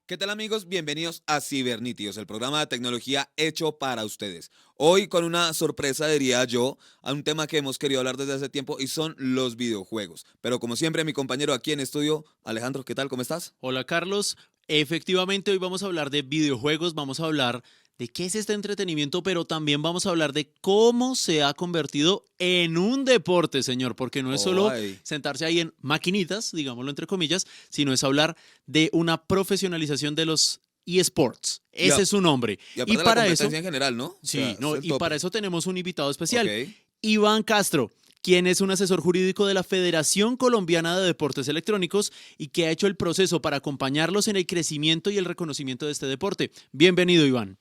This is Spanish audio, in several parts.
¿Qué tal amigos? Bienvenidos a Cibernítidos, el programa de tecnología hecho para ustedes. Hoy con una sorpresa diría yo, a un tema que hemos querido hablar desde hace tiempo y son los videojuegos. Pero como siempre mi compañero aquí en estudio, Alejandro, ¿qué tal? ¿Cómo estás? Hola Carlos, efectivamente hoy vamos a hablar de videojuegos, vamos a hablar de qué es este entretenimiento, pero también vamos a hablar de cómo se ha convertido en un deporte, señor, porque no es Oh, solo ay. sentarse ahí en maquinitas, digámoslo entre comillas, sino es hablar de una profesionalización de los eSports. Y, Ese es su nombre. y Y aparte la para eso, competencia en general, ¿no? O sea, sí, es no, el y para tope. eso tenemos un invitado Ok. especial, Iván Castro, quien es un asesor jurídico de la Federación Colombiana de Deportes Electrónicos y que ha hecho el proceso para acompañarlos en el crecimiento y el reconocimiento de este deporte. Bienvenido, Iván.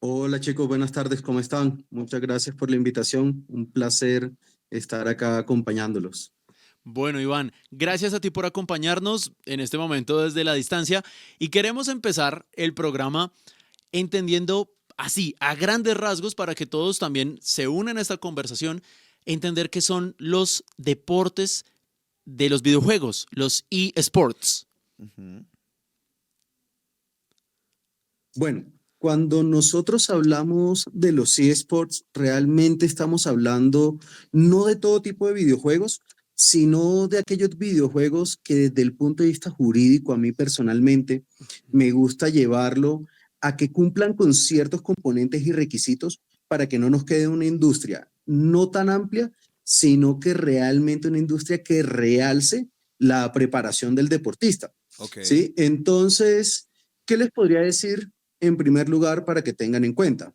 Hola chicos, buenas tardes, ¿cómo están? Muchas gracias por la invitación, un placer estar acá acompañándolos. Bueno, Iván, gracias a ti por acompañarnos en este momento desde la distancia y queremos empezar el programa entendiendo así, a grandes rasgos, para que todos también se unan a esta conversación, entender qué son los deportes de los videojuegos, los eSports. Ujú. Bueno, cuando nosotros hablamos de los eSports, realmente estamos hablando no de todo tipo de videojuegos, sino de aquellos videojuegos que desde el punto de vista jurídico, a mí personalmente, me gusta llevarlo a que cumplan con ciertos componentes y requisitos para que no nos quede una industria no tan amplia, sino que realmente una industria que realce la preparación del deportista. Ok. ¿Sí? Entonces, ¿qué les podría decir en primer lugar para que tengan en cuenta?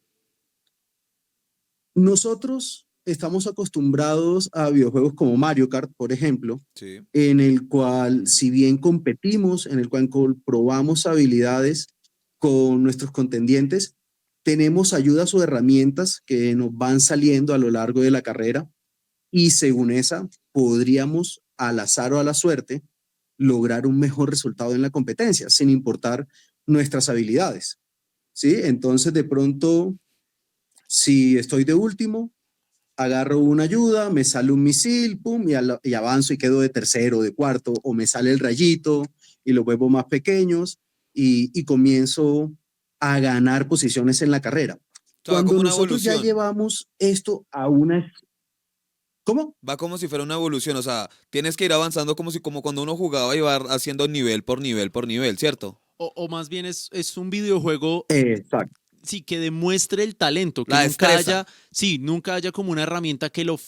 Nosotros estamos acostumbrados a videojuegos como Mario Kart, por ejemplo, Sí. en el cual, si bien competimos, en el cual probamos habilidades con nuestros contendientes, tenemos ayudas o herramientas que nos van saliendo a lo largo de la carrera y según esa podríamos, al azar o a la suerte, lograr un mejor resultado en la competencia, sin importar nuestras habilidades. ¿Sí? Entonces, de pronto, si estoy de último, agarro una ayuda, me sale un misil, pum, y avanzo y quedo de tercero, de cuarto, o me sale el rayito y los vuelvo más pequeños y comienzo a ganar posiciones en la carrera. O sea, va Cuando como una nosotros ya evolución. llevamos esto a una... ¿Cómo? Va como si fuera una evolución, o sea, tienes que ir avanzando como cuando uno jugaba y va haciendo nivel por nivel por nivel, ¿cierto? O más bien es un videojuego, Exacto. sí, que demuestre el talento, que La nunca haya, destreza. sí, nunca haya como una herramienta que lo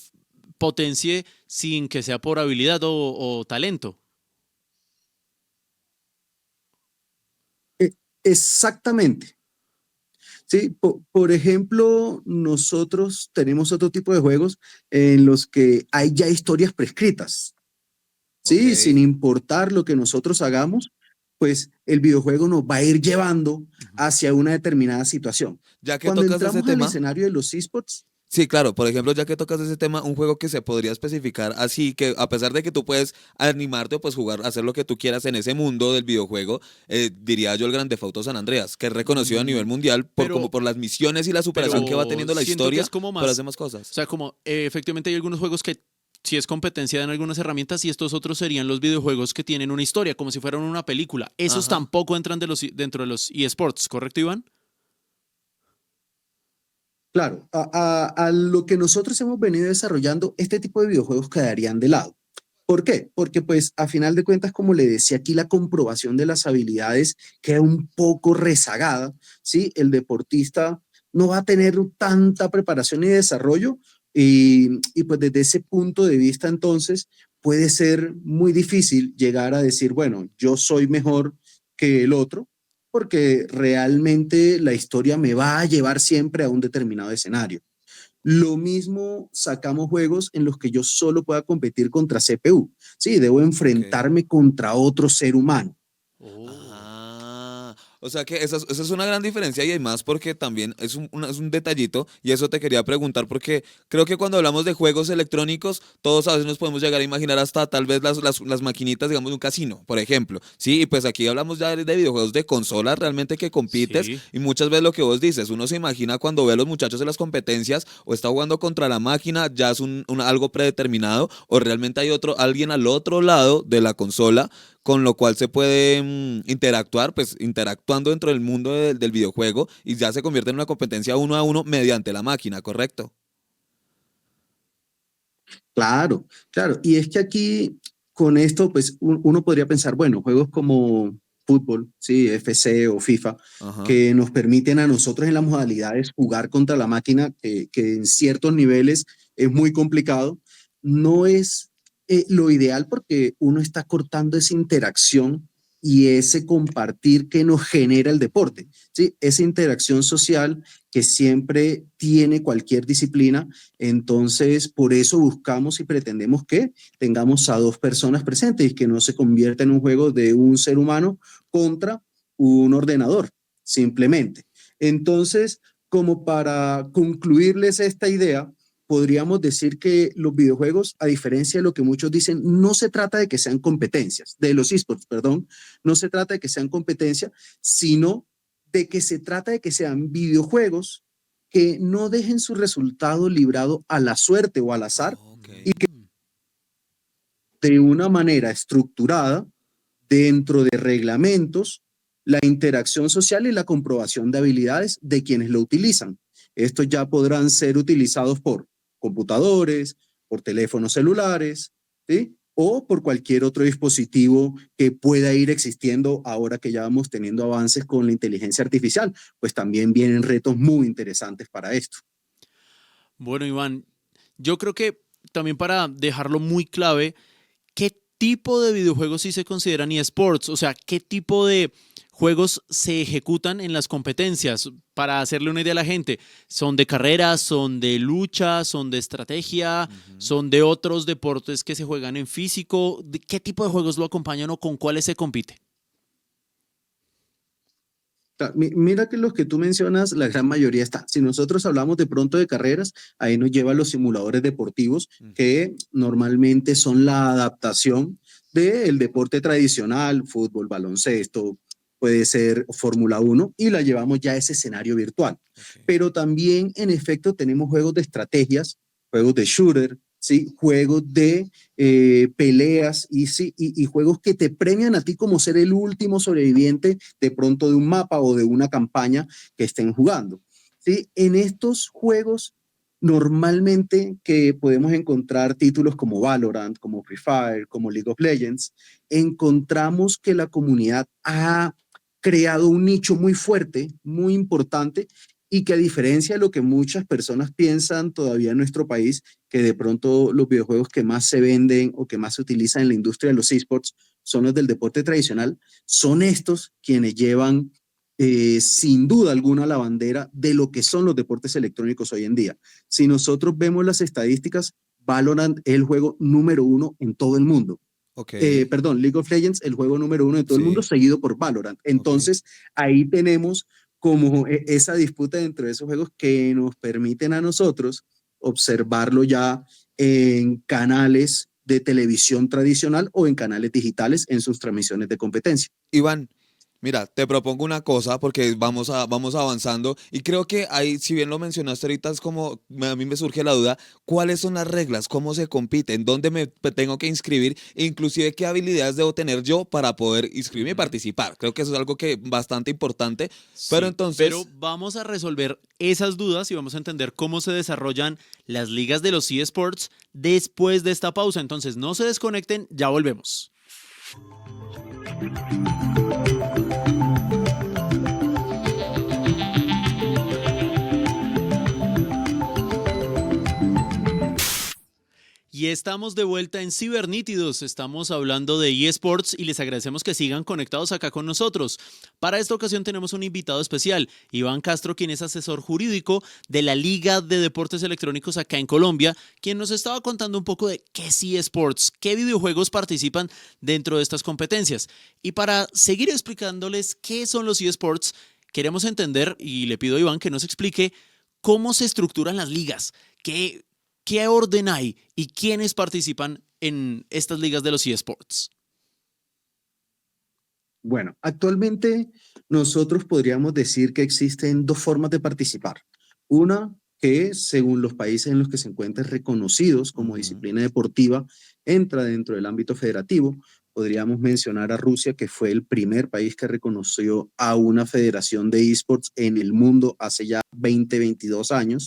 potencie sin que sea por habilidad o talento. Exactamente. Sí, por ejemplo, nosotros tenemos otro tipo de juegos en los que hay ya historias prescritas. Ok. Sí, sin importar lo que nosotros hagamos, pues el videojuego nos va a ir llevando Ujú. hacia una determinada situación. Ya que Cuando tocas ese entramos al tema, escenario de los esports, sí, claro, por ejemplo, ya que tocas ese tema, un juego que se podría especificar así, que a pesar de que tú puedes animarte o pues jugar, hacer lo que tú quieras en ese mundo del videojuego, diría yo el Grand Theft Auto San Andreas, que es reconocido a nivel Mm, mundial por como pero, por las misiones y la superación que va pero teniendo la siento que es historia como por más, hacer más o cosas. sea, como efectivamente hay algunos juegos que sí es competencia en algunas herramientas y estos otros serían los videojuegos que tienen una historia, como si fueran una película. Esos Ajá. tampoco entran dentro de los eSports, ¿correcto, Iván? claro, a lo que nosotros hemos venido desarrollando, este tipo de videojuegos quedarían de lado. ¿Por qué? Porque pues a final de cuentas, como le decía aquí, la comprobación de las habilidades queda un poco rezagada, ¿sí? El deportista no va a tener tanta preparación y desarrollo y pues desde ese punto de vista entonces puede ser muy difícil llegar a decir, bueno, yo soy mejor que el otro, porque realmente la historia me va a llevar siempre a un determinado escenario. Lo mismo sacamos juegos en los que yo solo pueda competir contra CPU. Sí, debo Ok. enfrentarme contra otro ser humano. Oh. Ah, O sea que esa es una gran diferencia y hay más porque también es un detallito y eso te quería preguntar porque creo que cuando hablamos de juegos electrónicos todos a veces nos podemos llegar a imaginar hasta tal vez las maquinitas, digamos, de un casino, por ejemplo. Sí, y pues aquí hablamos ya de videojuegos de consolas realmente que compites Sí. y muchas veces lo que vos dices, uno se imagina cuando ve a los muchachos en las competencias o está jugando contra la máquina, ya es algo predeterminado o realmente hay alguien al otro lado de la consola con lo cual se puede interactuar, pues interactuando dentro del mundo del videojuego y ya se convierte en una competencia uno a uno mediante la máquina, ¿correcto? Claro, claro. Y es que aquí, con esto, pues uno podría pensar, bueno, juegos como fútbol, sí, FC o FIFA, Ajá. que nos permiten a nosotros en las modalidades jugar contra la máquina, que en ciertos niveles es muy complicado, no es lo ideal porque uno está cortando esa interacción y ese compartir que nos genera el deporte, ¿sí? Esa interacción social que siempre tiene cualquier disciplina. Entonces, por eso buscamos y pretendemos que tengamos a dos personas presentes y que no se convierta en un juego de un ser humano contra un ordenador, simplemente. Entonces, como para concluirles esta idea, podríamos decir que los videojuegos, a diferencia de lo que muchos dicen, no se trata de que sean competencias, de los esports, perdón, no se trata de que sean competencias, sino de que se trata de que sean videojuegos que no dejen su resultado librado a la suerte o al azar Ok. y que de una manera estructurada, dentro de reglamentos, la interacción social y la comprobación de habilidades de quienes lo utilizan. Estos ya podrán ser utilizados por computadores, por teléfonos celulares, ¿sí? O por cualquier otro dispositivo que pueda ir existiendo ahora que ya vamos teniendo avances con la inteligencia artificial, pues también vienen retos muy interesantes para esto. Bueno, Iván, yo creo que también para dejarlo muy clave, ¿qué tipo de videojuegos sí se consideran eSports? O sea, ¿qué tipo de juegos se ejecutan en las competencias? Para hacerle una idea a la gente, ¿son de carreras, son de lucha, son de estrategia, Ujú. son de otros deportes que se juegan en físico? ¿Qué tipo de juegos lo acompañan o con cuáles se compite? Mira que los que tú mencionas, la gran mayoría está. Si nosotros hablamos de pronto de carreras, ahí nos lleva a los simuladores deportivos, Ujú. que normalmente son la adaptación del deporte tradicional, fútbol, baloncesto, puede ser Fórmula Uno, y la llevamos ya a ese escenario virtual. Ok. Pero también, en efecto, tenemos juegos de estrategias, juegos de shooter, ¿sí? Juegos de peleas y, sí, y juegos que te premian a ti como ser el último sobreviviente de pronto de un mapa o de una campaña que estén jugando. ¿Sí? En estos juegos normalmente que podemos encontrar títulos como Valorant, como Free Fire, como League of Legends, encontramos que la comunidad ha creado un nicho muy fuerte, muy importante, y que a diferencia de lo que muchas personas piensan todavía en nuestro país, que de pronto los videojuegos que más se venden o que más se utilizan en la industria de los esports son los del deporte tradicional, son estos quienes llevan sin duda alguna la bandera de lo que son los deportes electrónicos hoy en día. Si nosotros vemos las estadísticas, Valorant es el juego número uno en todo el mundo. Ok. Perdón, League of Legends, el juego número uno en todo el mundo, Sí. seguido por Valorant. Ok. Entonces, ahí tenemos como esa disputa dentro de esos juegos que nos permiten a nosotros observarlo ya en canales de televisión tradicional o en canales digitales en sus transmisiones de competencia. Iván, mira, te propongo una cosa porque vamos avanzando y creo que ahí, si bien lo mencionaste ahorita, es como a mí me surge la duda, ¿cuáles son las reglas? ¿Cómo se compite? ¿En dónde me tengo que inscribir? E inclusive, ¿qué habilidades debo tener yo para poder inscribirme y Ujú. participar? Creo que eso es algo que bastante importante, pero Sí, pero entonces, vamos a resolver esas dudas y vamos a entender cómo se desarrollan las ligas de los eSports después de esta pausa. Entonces, no se desconecten, ya volvemos. Y Y estamos de vuelta en Cibernítidos, estamos hablando de eSports y les agradecemos que sigan conectados acá con nosotros. Para esta ocasión tenemos un invitado especial, Iván Castro, quien es asesor jurídico de la Liga de Deportes Electrónicos acá en Colombia, quien nos estaba contando un poco de qué es eSports, qué videojuegos participan dentro de estas competencias. Y para seguir explicándoles qué son los eSports, queremos entender, y le pido a Iván que nos explique cómo se estructuran las ligas, ¿qué orden hay y quiénes participan en estas ligas de los eSports? Bueno, actualmente nosotros podríamos decir que existen dos formas de participar. Una que, según los países en los que se encuentren reconocidos como disciplina deportiva, entra dentro del ámbito federativo. Podríamos mencionar a Rusia, que fue el primer país que reconoció a una federación de esports en el mundo hace ya 20, 22 años.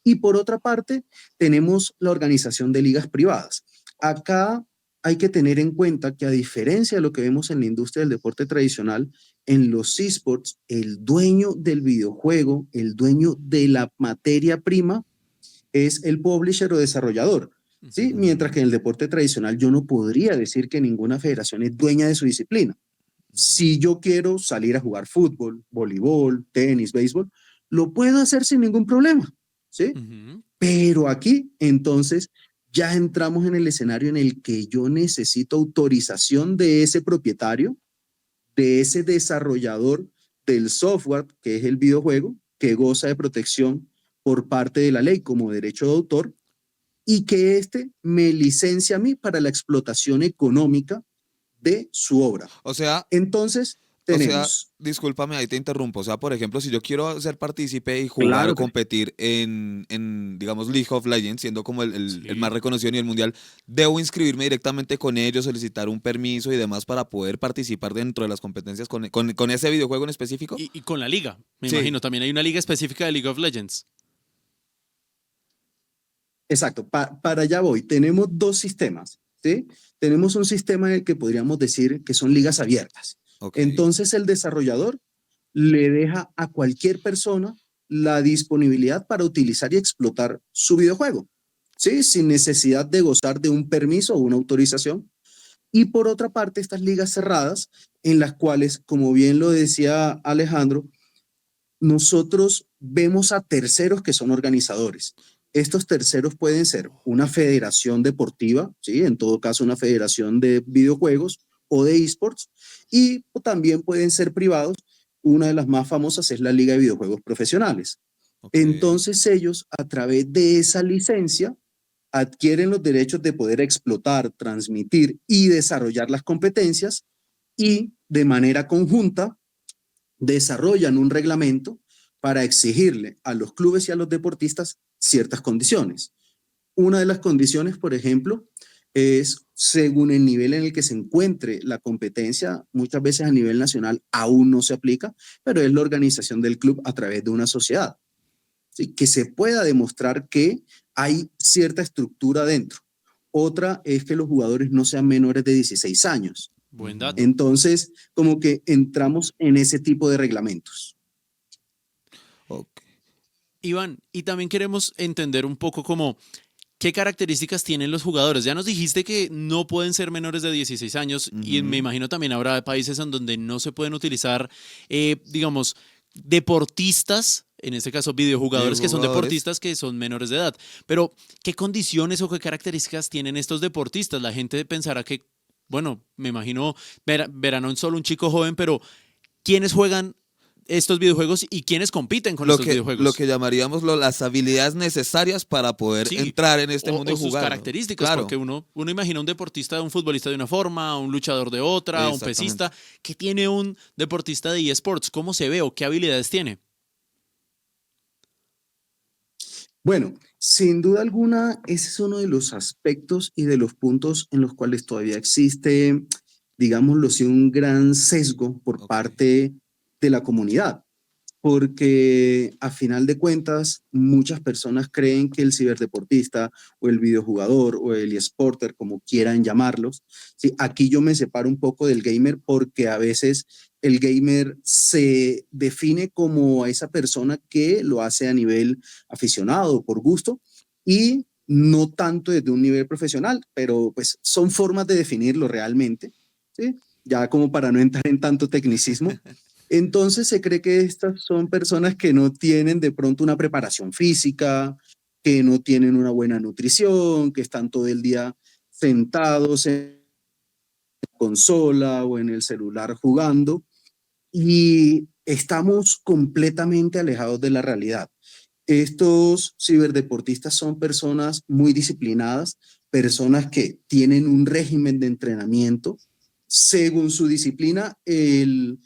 Y por otra parte, tenemos la organización de ligas privadas. Acá hay que tener en cuenta que, a diferencia de lo que vemos en la industria del deporte tradicional, en los esports, el dueño del videojuego, el dueño de la materia prima, es el publisher o desarrollador, ¿sí? Mientras que en el deporte tradicional yo no podría decir que ninguna federación es dueña de su disciplina. Si yo quiero salir a jugar fútbol, voleibol, tenis, béisbol, lo puedo hacer sin ningún problema, ¿sí? Pero aquí, entonces, ya entramos en el escenario en el que yo necesito autorización de ese propietario, de ese desarrollador del software, que es el videojuego, que goza de protección por parte de la ley como derecho de autor, y que éste me licencia a mí para la explotación económica de su obra. O sea, Entonces, tenemos... discúlpame, ahí te interrumpo. O sea, por ejemplo, si yo quiero ser partícipe y jugar Claro o que competir digamos, League of Legends, siendo como el más Sí. reconocido a nivel mundial, ¿debo inscribirme directamente con ellos, solicitar un permiso y demás para poder participar dentro de las competencias con ese videojuego en específico? Y con la liga, me Sí. imagino, también hay una liga específica de League of Legends. Exacto, para allá voy. Tenemos dos sistemas, ¿sí? Tenemos un sistema en el que podríamos decir que son ligas abiertas. Ok. Entonces, el desarrollador le deja a cualquier persona la disponibilidad para utilizar y explotar su videojuego, ¿sí? Sin necesidad de gozar de un permiso o una autorización. Y por otra parte, estas ligas cerradas, en las cuales, como bien lo decía Alejandro, nosotros vemos a terceros que son organizadores. Estos terceros pueden ser una federación deportiva, ¿sí? En todo caso, una federación de videojuegos o de esports, y también pueden ser privados. Una de las más famosas es la Liga de Videojuegos Profesionales. Ok. Entonces ellos, a través de esa licencia, adquieren los derechos de poder explotar, transmitir y desarrollar las competencias, y de manera conjunta desarrollan un reglamento para exigirle a los clubes y a los deportistas ciertas condiciones. Una de las condiciones, por ejemplo, es según el nivel en el que se encuentre la competencia. Muchas veces a nivel nacional aún no se aplica, pero es la organización del club a través de una sociedad, ¿sí? Que se pueda demostrar que hay cierta estructura dentro. Otra es que los jugadores no sean menores de 16 años. Buen dato. Entonces, como que entramos en ese tipo de reglamentos. Ok. Iván, y también queremos entender un poco como qué características tienen los jugadores. Ya nos dijiste que no pueden ser menores de 16 años y me imagino también habrá países en donde no se pueden utilizar, digamos, deportistas, en este caso videojugadores que son Videojugadores. deportistas que son menores de edad. Pero, ¿qué condiciones o qué características tienen estos deportistas? La gente pensará que, bueno, me imagino, verán no solo un chico joven, pero ¿quiénes juegan estos videojuegos y quiénes compiten con estos Lo videojuegos? que llamaríamos las habilidades necesarias para poder Sí, entrar en este mundo o y sus jugar. características, Claro. porque uno imagina un deportista, un futbolista de una forma, un luchador de otra, un Exactamente. pesista. ¿Qué tiene un deportista de eSports? ¿Cómo se ve o qué habilidades tiene? Bueno, sin duda alguna, ese es uno de los aspectos y de los puntos en los cuales todavía existe, digámoslo así, un gran sesgo por Ok. parte de la comunidad, porque a final de cuentas muchas personas creen que el ciberdeportista o el videojugador o el esporter, como quieran llamarlos, ¿sí? Aquí yo me separo un poco del gamer, porque a veces el gamer se define como esa persona que lo hace a nivel aficionado, por gusto, y no tanto desde un nivel profesional, pero pues son formas de definirlo realmente, ¿sí? Ya como para no entrar en tanto tecnicismo. Entonces se cree que estas son personas que no tienen de pronto una preparación física, que no tienen una buena nutrición, que están todo el día sentados en la consola o en el celular jugando y estamos completamente alejados de la realidad. Estos ciberdeportistas son personas muy disciplinadas, personas que tienen un régimen de entrenamiento. Según su disciplina, el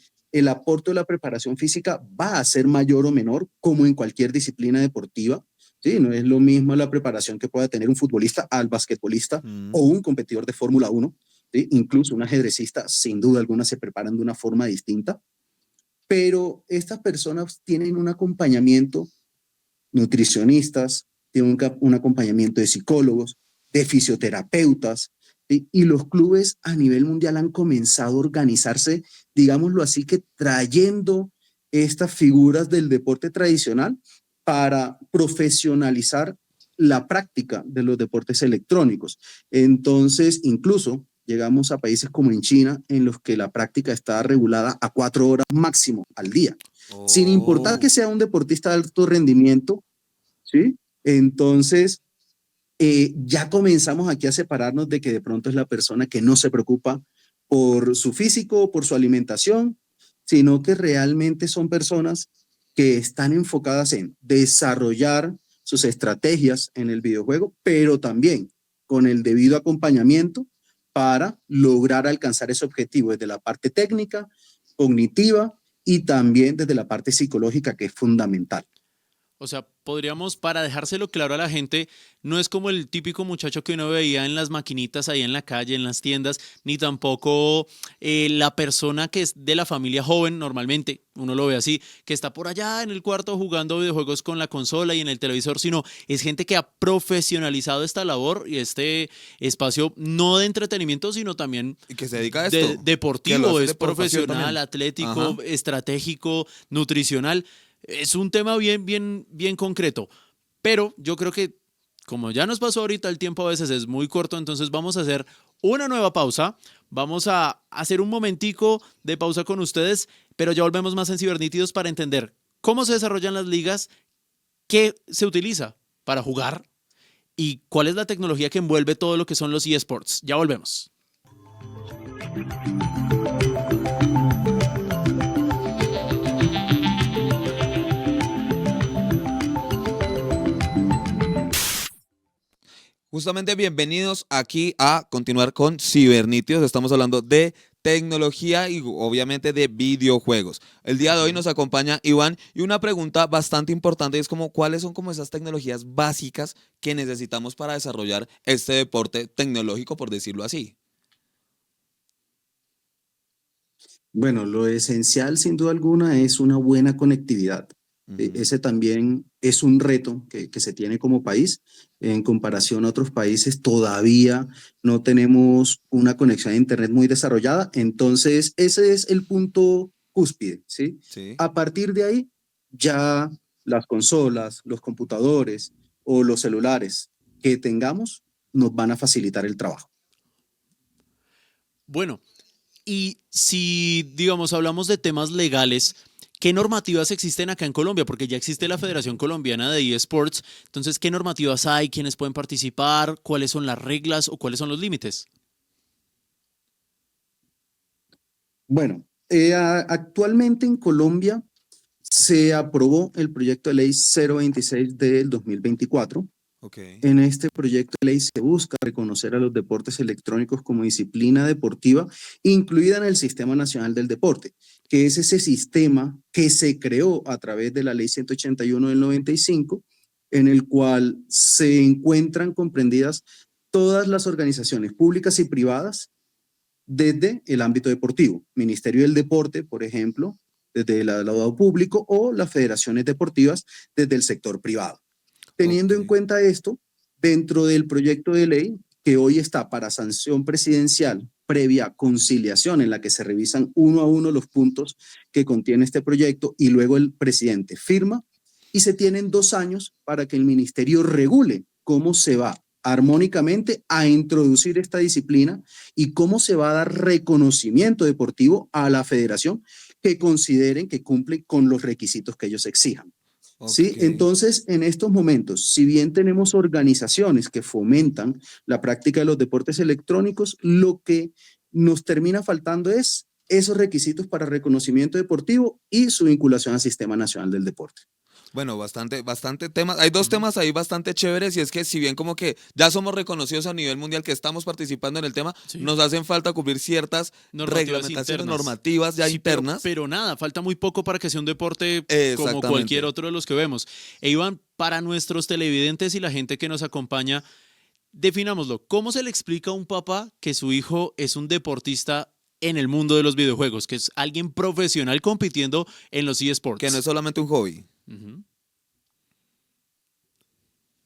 aporte de la preparación física va a ser mayor o menor, como en cualquier disciplina deportiva. Sí, no es lo mismo la preparación que pueda tener un futbolista al basquetbolista Mm. o un competidor de Fórmula 1. ¿Sí? Incluso un ajedrecista, sin duda alguna, se preparan de una forma distinta. Pero estas personas tienen un acompañamiento nutricionistas, tienen un acompañamiento de psicólogos, de fisioterapeutas, ¿sí? Y los clubes a nivel mundial han comenzado a organizarse, digámoslo así, que trayendo estas figuras del deporte tradicional para profesionalizar la práctica de los deportes electrónicos. Entonces, incluso llegamos a países como en China, en los que la práctica está regulada a 4 horas máximo al día, sin importar que Oh. sea un deportista de alto rendimiento, ¿sí? Entonces, ya comenzamos aquí a separarnos de que de pronto es la persona que no se preocupa por su físico, por su alimentación, sino que realmente son personas que están enfocadas en desarrollar sus estrategias en el videojuego, pero también con el debido acompañamiento para lograr alcanzar ese objetivo desde la parte técnica, cognitiva y también desde la parte psicológica, que es fundamental. O sea, podríamos, para dejárselo claro a la gente, no es como el típico muchacho que uno veía en las maquinitas ahí en la calle, en las tiendas, ni tampoco la persona que es de la familia joven, normalmente, uno lo ve así, que está por allá en el cuarto jugando videojuegos con la consola y en el televisor, sino es gente que ha profesionalizado esta labor y este espacio, no de entretenimiento, sino también Y que se dedica a esto, que lo deportivo, haces es de por pasión profesional, también. atlético, Ajá. estratégico, nutricional. Es un tema bien concreto, pero yo creo que como ya nos pasó ahorita, el tiempo a veces es muy corto, entonces vamos a hacer una nueva pausa. Vamos a hacer un momentico de pausa con ustedes, pero ya volvemos más en Cibernítidos para entender cómo se desarrollan las ligas, qué se utiliza para jugar y cuál es la tecnología que envuelve todo lo que son los eSports. Ya volvemos. Justamente bienvenidos aquí a continuar con Cibernítidos. Estamos hablando de tecnología y obviamente de videojuegos. El día de hoy nos acompaña Iván y una pregunta bastante importante es como cuáles son como esas tecnologías básicas que necesitamos para desarrollar este deporte tecnológico, por decirlo así. Bueno, lo esencial sin duda alguna es una buena conectividad. Ujú. Ese también es un reto que se tiene como país. En comparación a otros países, todavía no tenemos una conexión a Internet muy desarrollada. Entonces, ese es el punto cúspide, ¿sí? Sí. A partir de ahí, ya las consolas, los computadores o los celulares que tengamos nos van a facilitar el trabajo. Bueno, y si, digamos, hablamos de temas legales, ¿qué normativas existen acá en Colombia? Porque ya existe la Federación Colombiana de eSports. Entonces, ¿qué normativas hay? ¿Quiénes pueden participar? ¿Cuáles son las reglas o cuáles son los límites? Bueno, actualmente en Colombia se aprobó el proyecto de ley 026 del 2024. Ok. En este proyecto de ley se busca reconocer a los deportes electrónicos como disciplina deportiva incluida en el Sistema Nacional del Deporte, que es ese sistema que se creó a través de la ley 181 del 95, en el cual se encuentran comprendidas todas las organizaciones públicas y privadas desde el ámbito deportivo. Ministerio del Deporte, por ejemplo, desde el lado público o las federaciones deportivas desde el sector privado. Ok. Teniendo en cuenta esto, dentro del proyecto de ley que hoy está para sanción presidencial previa conciliación en la que se revisan uno a uno los puntos que contiene este proyecto y luego el presidente firma y se tienen 2 años para que el ministerio regule cómo se va armónicamente a introducir esta disciplina y cómo se va a dar reconocimiento deportivo a la federación que consideren que cumple con los requisitos que ellos exijan. ¿Sí? Ok. Entonces, en estos momentos, si bien tenemos organizaciones que fomentan la práctica de los deportes electrónicos, lo que nos termina faltando es esos requisitos para reconocimiento deportivo y su vinculación al Sistema Nacional del Deporte. Bueno, bastante temas. Hay dos temas ahí bastante chéveres y es que si bien como que ya somos reconocidos a nivel mundial que estamos participando en el tema, Sí. nos hacen falta cumplir ciertas Normativas reglamentaciones internas. normativas ya Sí, internas. pero nada, falta muy poco para que sea un deporte como Exactamente. cualquier otro de los que vemos. E Iván, para nuestros televidentes y la gente que nos acompaña, definámoslo. ¿Cómo se le explica a un papá que su hijo es un deportista en el mundo de los videojuegos, que es alguien profesional compitiendo en los eSports? Que no es solamente un hobby. Ujú.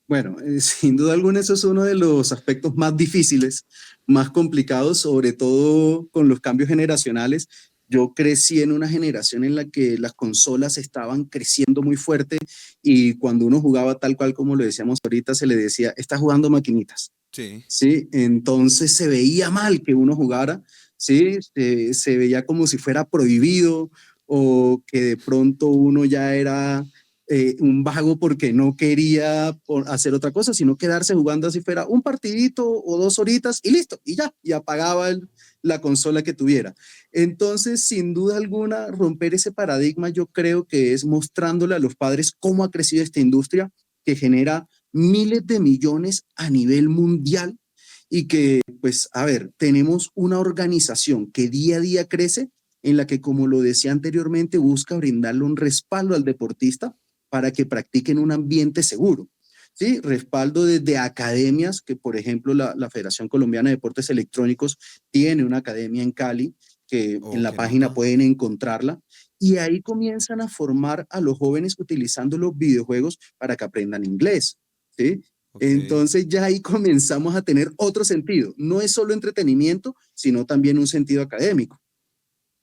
Bueno, sin duda alguna eso es uno de los aspectos más difíciles, más complicados, sobre todo con los cambios generacionales. Yo crecí en una generación en la que las consolas estaban creciendo muy fuerte y cuando uno jugaba tal cual como lo decíamos ahorita, se le decía, está jugando maquinitas. Sí. ¿Sí? Entonces se veía mal que uno jugara, ¿sí? Se veía como si fuera prohibido o que de pronto uno ya era un vago porque no quería hacer otra cosa, sino quedarse jugando así fuera un partidito o 2 horitas y listo, y ya, y apagaba la consola que tuviera. Entonces, sin duda alguna, romper ese paradigma yo creo que es mostrándole a los padres cómo ha crecido esta industria que genera miles de millones a nivel mundial y que, pues, a ver, tenemos una organización que día a día crece en la que, como lo decía anteriormente, busca brindarle un respaldo al deportista para que practiquen un ambiente seguro. ¿Sí? Respaldo desde academias, que por ejemplo la Federación Colombiana de Deportes Electrónicos tiene una academia en Cali, que Oh, en la qué página nota. pueden encontrarla, y ahí comienzan a formar a los jóvenes utilizando los videojuegos para que aprendan inglés. ¿Sí? Ok. Entonces ya ahí comenzamos a tener otro sentido. No es solo entretenimiento, sino también un sentido académico.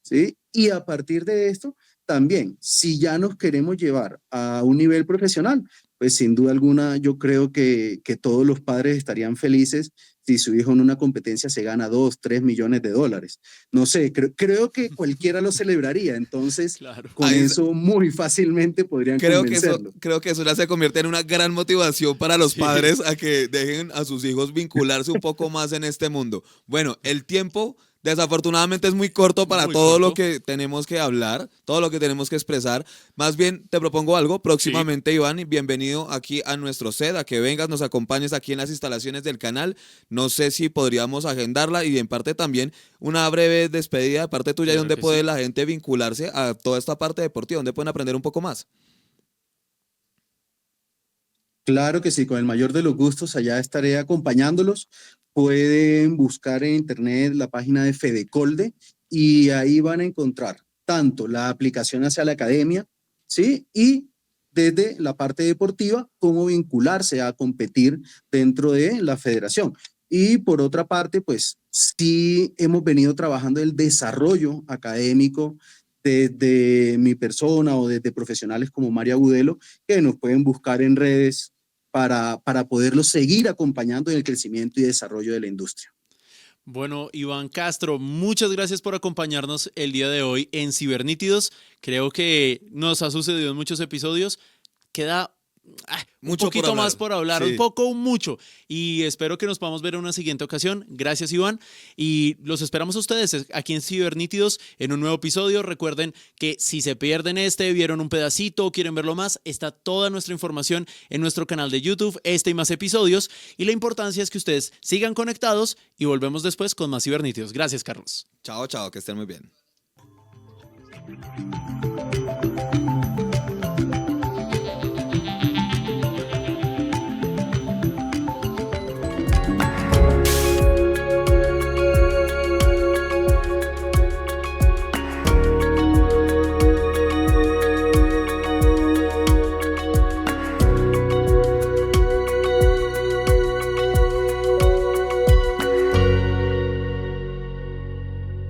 ¿Sí? Y a partir de esto, también, si ya nos queremos llevar a un nivel profesional, pues sin duda alguna yo creo que todos los padres estarían felices si su hijo en una competencia se gana 2, 3 millones de dólares. No sé, creo que cualquiera lo celebraría, entonces Claro. con Ahí eso muy fácilmente podrían convencerlo. creo que eso ya se convierte en una gran motivación para los Sí. padres a que dejen a sus hijos vincularse un poco más en este mundo. Bueno, el tiempo desafortunadamente es muy corto para Muy todo lo corto. que tenemos que hablar, todo lo que tenemos que expresar. Más bien te propongo algo Sí. próximamente, Iván, y bienvenido aquí a nuestro set, a que vengas, nos acompañes aquí en las instalaciones del canal. No sé si podríamos agendarla y en parte también una breve despedida de parte tuya y Claro donde que puede sí. la gente vincularse a toda esta parte deportiva, donde pueden aprender un poco más. Claro que sí, con el mayor de los gustos, allá estaré acompañándolos. Pueden buscar en internet la página de Fedecolde y ahí van a encontrar tanto la aplicación hacia la academia, ¿sí? Y desde la parte deportiva, cómo vincularse a competir dentro de la federación. Y por otra parte, pues sí hemos venido trabajando el desarrollo académico desde mi persona o desde profesionales como María Agudelo, que nos pueden buscar en redes para poderlos seguir acompañando en el crecimiento y desarrollo de la industria. Bueno, Iván Castro, muchas gracias por acompañarnos el día de hoy en Cibernítidos. Creo que nos ha sucedido en muchos episodios. Queda un Mucho por poquito más hablar. por hablar, un Sí. poco, mucho. Y espero que nos podamos ver en una siguiente ocasión. Gracias, Iván. Y los esperamos a ustedes aquí en Cibernítidos en un nuevo episodio. Recuerden que si se pierden vieron un pedacito o quieren verlo más, está toda nuestra información en nuestro canal de YouTube, y más episodios. Y la importancia es que ustedes sigan conectados y volvemos después con más Cibernítidos. Gracias, Carlos. Chao, chao, que estén muy bien.